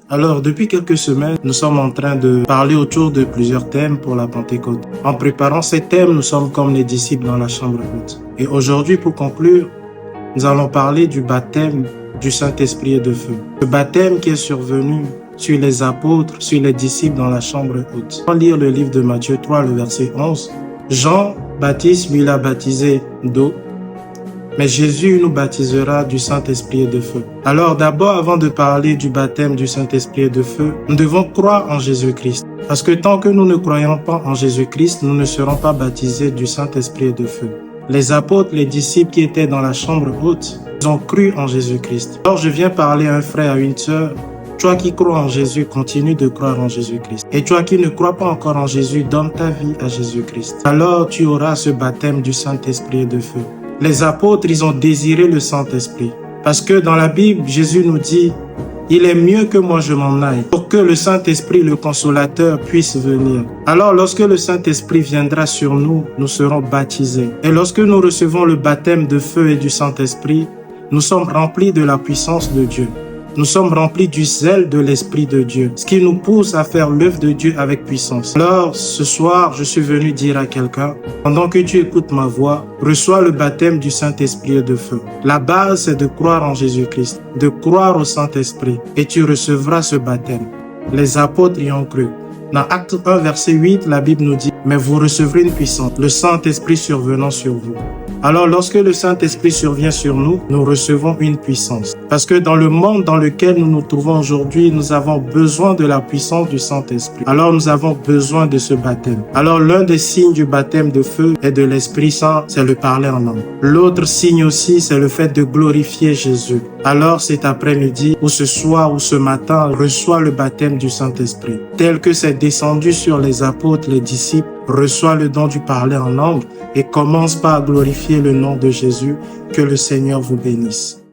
Alors, depuis quelques semaines, nous sommes en train de parler autour de plusieurs thèmes pour la Pentecôte. En préparant ces thèmes, nous sommes comme les disciples dans la chambre haute. Et aujourd'hui, pour conclure, nous allons parler du baptême du Saint-Esprit et de feu. Le baptême qui est survenu sur les apôtres, sur les disciples dans la chambre haute. On va lire le livre de Matthieu 3, le verset 11. Jean-Baptiste, lui, l'a baptisé d'eau, mais Jésus nous baptisera du Saint-Esprit et de feu. Alors d'abord, avant de parler du baptême du Saint-Esprit et de feu, nous devons croire en Jésus-Christ. Parce que tant que nous ne croyons pas en Jésus-Christ, nous ne serons pas baptisés du Saint-Esprit et de feu. Les apôtres, les disciples qui étaient dans la chambre haute, ils ont cru en Jésus-Christ. Alors je viens parler à un frère, à une sœur. Toi qui crois en Jésus, continue de croire en Jésus-Christ. Et toi qui ne crois pas encore en Jésus, donne ta vie à Jésus-Christ. Alors tu auras ce baptême du Saint-Esprit et de feu. Les apôtres, ils ont désiré le Saint-Esprit. Parce que dans la Bible, Jésus nous dit, il est mieux que moi je m'en aille pour que le Saint-Esprit, le Consolateur, puisse venir. Alors lorsque le Saint-Esprit viendra sur nous, nous serons baptisés. Et lorsque nous recevons le baptême de feu et du Saint-Esprit, nous sommes remplis de la puissance de Dieu. Nous sommes remplis du zèle de l'Esprit de Dieu, ce qui nous pousse à faire l'œuvre de Dieu avec puissance. Alors, ce soir, je suis venu dire à quelqu'un, pendant que tu écoutes ma voix, reçois le baptême du Saint-Esprit et de feu. La base, c'est de croire en Jésus-Christ, de croire au Saint-Esprit, et tu recevras ce baptême. Les apôtres y ont cru. Dans Acte 1, verset 8, la Bible nous dit, « Mais vous recevrez une puissance, le Saint-Esprit survenant sur vous. » Alors, lorsque le Saint-Esprit survient sur nous, nous recevons une puissance. Parce que dans le monde dans lequel nous nous trouvons aujourd'hui, nous avons besoin de la puissance du Saint-Esprit. Alors, nous avons besoin de ce baptême. Alors, l'un des signes du baptême de feu et de l'Esprit Saint, c'est le parler en langue. L'autre signe aussi, c'est le fait de glorifier Jésus. Alors, cet après-midi, ou ce soir, ou ce matin, reçois le baptême du Saint-Esprit. Tel que c'est descendu sur les apôtres, les disciples, reçois le don du parler en langue et commence par glorifier le nom de Jésus. Que le Seigneur vous bénisse.